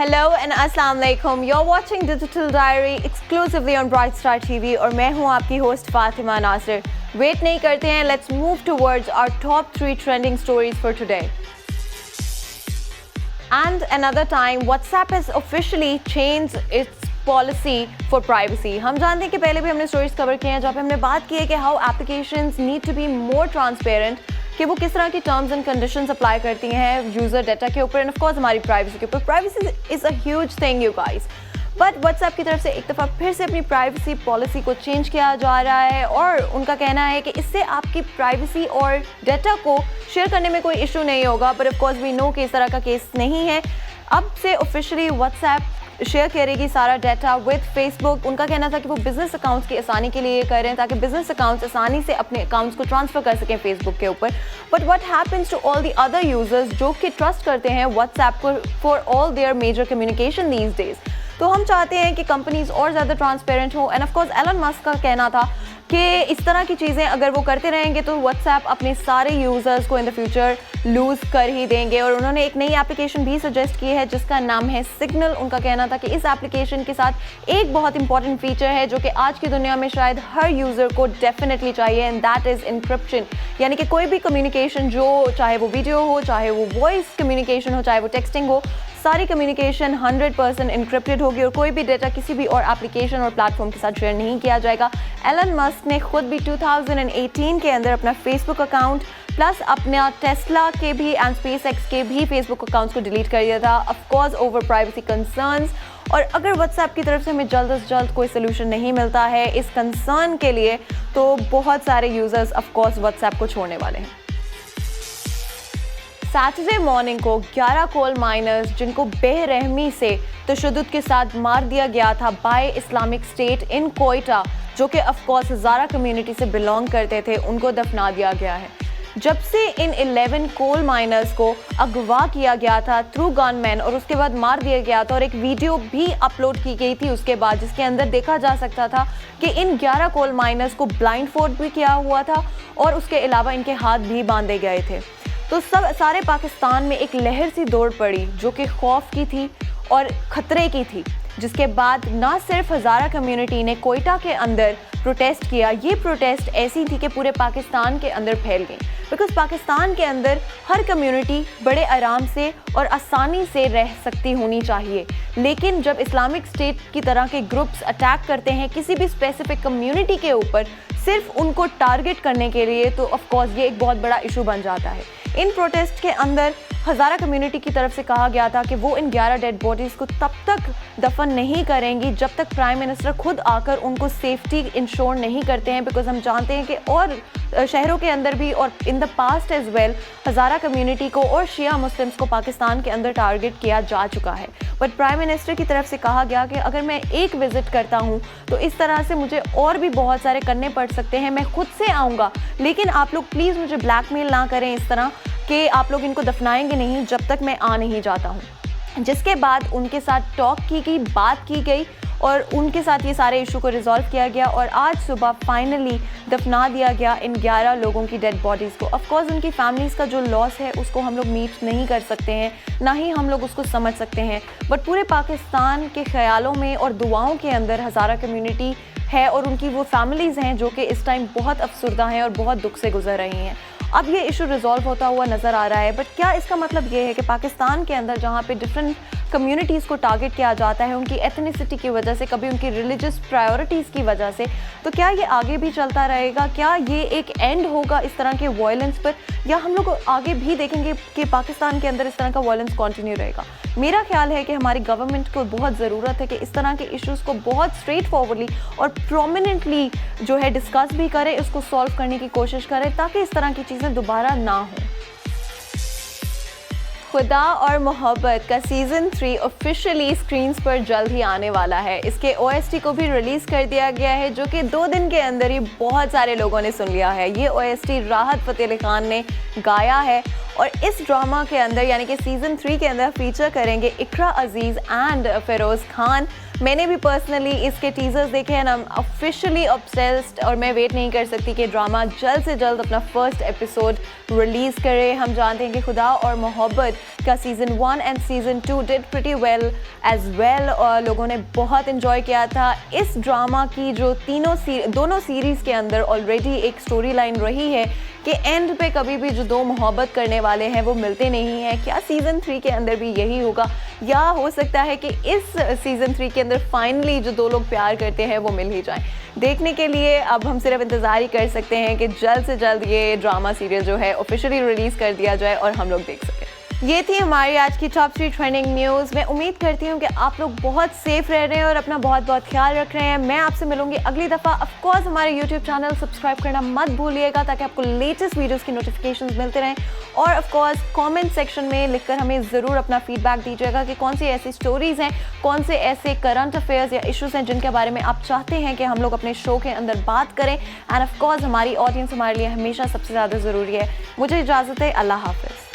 Hello and अस्सलाम वालेकुम। You're watching Digital Diary exclusively on Bright Star TV और मैं हूँ आपकी होस्ट फातिमा नासिर। वेट नहीं करते हैं, let's move towards our top 3 trending stories for today. And another time, WhatsApp has officially changed its policy for privacy. हम जानते हैं कि पहले भी हमने स्टोरीज कवर किए हैं जहाँ पे हमने बात की है कि how applications need to be more transparent, कि वो किस तरह की टर्म्स एंड कंडीशंस अप्लाई करती हैं यूज़र डाटा के ऊपर एंड ऑफ कोर्स हमारी प्राइवेसी के ऊपर। Privacy is a huge thing you guys, but WhatsApp की तरफ से एक दफ़ा फिर से अपनी प्राइवेसी पॉलिसी को चेंज किया जा रहा है और उनका कहना है कि इससे आपकी प्राइवेसी और डाटा को शेयर करने में कोई इशू नहीं होगा। But of course we know कि इस तरह का केस नहीं है। अब से ऑफिशियली व्हाट्सएप शेयर करेगी सारा डाटा विद फेसबुक। उनका कहना था कि वो बिजनेस अकाउंट्स की आसानी के लिए ये कर रहे हैं ताकि बिजनेस अकाउंट्स आसानी से अपने अकाउंट्स को ट्रांसफ़र कर सकें फेसबुक के ऊपर। But what happens to all the other users जो कि ट्रस्ट करते हैं व्हाट्सएप को for all their major communication these days. तो हम चाहते हैं कि कंपनीज और ज़्यादा ट्रांसपेरेंट हो and of course Elon Musk का कहना था कि इस तरह की चीज़ें अगर वो करते रहेंगे तो व्हाट्सएप अपने सारे यूज़र्स को इन द फ्यूचर लूज़ कर ही देंगे। और उन्होंने एक नई एप्लीकेशन भी सजेस्ट की है जिसका नाम है सिग्नल। उनका कहना था कि इस एप्लीकेशन के साथ एक बहुत इंपॉर्टेंट फीचर है जो कि आज की दुनिया में शायद हर यूज़र को डेफिनेटली चाहिए एंड दैट इज़ इंक्रिप्शन। यानी कि कोई भी कम्युनिकेशन जो चाहे वो वीडियो हो, चाहे वो वॉइस कम्युनिकेशन हो, चाहे वो टेक्सटिंग हो, सारी कम्युनिकेशन 100% इंक्रिप्टेड होगी और कोई भी डेटा किसी भी और एप्लीकेशन और प्लेटफॉर्म के साथ शेयर नहीं किया जाएगा। एलन मस्क ने खुद भी 2018 के अंदर अपना फेसबुक अकाउंट प्लस अपना टेस्ला के भी एंड स्पेसएक्स के भी फेसबुक अकाउंट्स को डिलीट कर दिया था, of course over privacy concerns. और अगर व्हाट्सएप की तरफ से हमें जल्द से जल्द कोई सोल्यूशन नहीं मिलता है इस कंसर्न के लिए तो बहुत सारे यूज़र्स ऑफ कोर्स व्हाट्सएप को छोड़ने वाले हैं। सैटरडे मॉर्निंग को 11 कोल माइनर्स जिनको बेरहमी से तशद्दुद के साथ मार दिया गया था by Islamic State in Quetta, जो कि ऑफ कोर्स हज़ारा कम्युनिटी से बिलोंग करते थे, उनको दफना दिया गया है। जब से इन 11 कोल माइनर्स को अगवा किया गया था थ्रू गनमैन और उसके बाद मार दिया गया था और एक वीडियो भी अपलोड की गई थी उसके बाद जिसके अंदर देखा जा सकता था कि इन 11 कोल माइनर्स को ब्लाइंड फोल्ड भी किया हुआ था और उसके अलावा इनके हाथ भी बांधे गए थे। तो सारे पाकिस्तान में एक लहर सी दौड़ पड़ी जो कि खौफ की थी और ख़तरे की थी, जिसके बाद ना सिर्फ हज़ारा कम्युनिटी ने कोयटा के अंदर प्रोटेस्ट किया, ये प्रोटेस्ट ऐसी थी कि पूरे पाकिस्तान के अंदर फैल गई। बिकॉज़ पाकिस्तान के अंदर हर कम्युनिटी बड़े आराम से और आसानी से रह सकती होनी चाहिए, लेकिन जब इस्लामिक स्टेट की तरह के ग्रुप्स अटैक करते हैं किसी भी स्पेसिफिक कम्युनिटी के ऊपर सिर्फ उनको टारगेट करने के लिए तो ऑफ कोर्स ये एक बहुत बड़ा इशू बन जाता है। इन प्रोटेस्ट के अंदर हज़ारा कम्युनिटी की तरफ से कहा गया था कि वो इन 11 डेड बॉडीज़ को तब तक दफन नहीं करेंगी जब तक प्राइम मिनिस्टर खुद आकर उनको सेफ्टी इंश्योर नहीं करते हैं। बिकॉज हम जानते हैं कि और शहरों के अंदर भी और in the past as well Hazara community को और शिया मुस्लिम्स को पाकिस्तान के अंदर टारगेट किया जा चुका है। बट प्राइम मिनिस्टर की तरफ से कहा गया कि अगर मैं एक विज़िट करता हूँ तो इस तरह से मुझे और भी बहुत सारे करने पड़ सकते हैं, मैं खुद से आऊँगा, लेकिन आप लोग प्लीज़ मुझे ब्लैकमेल ना करें इस तरह कि आप लोग इनको दफनाएंगे नहीं जब तक मैं आ नहीं जाता हूँ। जिसके बाद उनके साथ टॉक की गई, बात की गई और उनके साथ ये सारे इशू को रिजॉल्व किया गया और आज सुबह फाइनली दफना दिया गया इन 11 लोगों की डेड बॉडीज़ को। ऑफ कोर्स उनकी फैमिलीज़ का जो लॉस है उसको हम लोग मीट नहीं कर सकते हैं, ना ही हम लोग उसको समझ सकते हैं, बट पूरे पाकिस्तान के ख्यालों में और दुआओं के अंदर हज़ारा कम्युनिटी है और उनकी वो फैमिलीज़ हैं जो कि इस टाइम बहुत अफसुर्दा हैं और बहुत दुख से गुजर रही हैं। अब ये इशू रिजॉल्व होता हुआ नज़र आ रहा है, बट क्या इसका मतलब ये है कि पाकिस्तान के अंदर जहाँ पे डिफरेंट कम्युनिटीज़ को टारगेट किया जाता है उनकी एथनिसिटी की वजह से, कभी उनकी रिलीजियस प्रायोरिटीज़ की वजह से, तो क्या ये आगे भी चलता रहेगा? क्या ये एक एंड होगा इस तरह के वायलेंस पर, या हम लोग आगे भी देखेंगे कि पाकिस्तान के अंदर इस तरह का वायलेंस कंटिन्यू रहेगा? मेरा ख्याल है कि हमारी गवर्नमेंट को बहुत ज़रूरत है कि इस तरह के इश्यूज़ को बहुत स्ट्रेट फॉरवर्डली और प्रोमिनेंटली जो है डिस्कस भी करें, इसको सॉल्व करने की कोशिश करें ताकि इस तरह की चीज़ें दोबारा ना हों। खुदा और मोहब्बत का सीज़न 3 ऑफिशियली स्क्रीन्स पर जल्द ही आने वाला है। इसके OST को भी रिलीज़ कर दिया गया है जो कि 2 दिन के अंदर ही बहुत सारे लोगों ने सुन लिया है। ये OST राहत फ़तेह अली खान ने गाया है और इस ड्रामा के अंदर यानी कि सीज़न 3 के अंदर फीचर करेंगे इकरा अजीज़ एंड फिरोज़ खान। मैंने भी पर्सनली इसके टीजर्स देखे हैं, आई एम ऑफिशियली ऑब्सेस्ड और मैं वेट नहीं कर सकती कि ड्रामा जल्द से जल्द अपना फर्स्ट एपिसोड रिलीज़ करे। हम जानते हैं कि खुदा और मोहब्बत का season 1 and season 2 did pretty well as well और लोगों ने बहुत इन्जॉय किया था। इस ड्रामा की जो दोनों सीरीज़ के अंदर ऑलरेडी एक स्टोरी लाइन रही है कि एंड पे कभी भी जो दो मोहब्बत करने वाले हैं वो मिलते नहीं हैं। क्या सीज़न 3 के अंदर भी यही होगा, या हो सकता है कि इस सीज़न 3 के अंदर फाइनली जो दो लोग प्यार करते हैं वो मिल ही जाएं। देखने के लिए अब हम सिर्फ इंतज़ार ही कर सकते हैं कि जल्द से जल्द ये ड्रामा सीरियल जो है ऑफिशियली रिलीज़ कर दिया जाए और हम लोग देख सकें। ये थी हमारी आज की टॉप 3 ट्रेंडिंग न्यूज़। मैं उम्मीद करती हूँ कि आप लोग बहुत सेफ रह रहे हैं और अपना बहुत बहुत ख्याल रख रहे हैं। मैं आपसे मिलूंगी अगली दफ़ा। ऑफ कोर्स हमारे यूट्यूब चैनल सब्सक्राइब करना मत भूलिएगा ताकि आपको लेटेस्ट वीडियोस की नोटिफिकेशंस मिलते रहें। और ऑफ कोर्स कमेंट सेक्शन में लिखकर हमें ज़रूर अपना फीडबैक दीजिएगा कि कौन सी ऐसी स्टोरीज़ हैं, कौन से ऐसे करंट अफेयर्स या इशूज़ हैं जिनके बारे में आप चाहते हैं कि हम लोग अपने शो के अंदर बात करें। एंड ऑफ कोर्स हमारी ऑडियंस हमारे लिए हमेशा सबसे ज़्यादा ज़रूरी है। मुझे इजाज़त है, अल्लाह हाफ़िज़।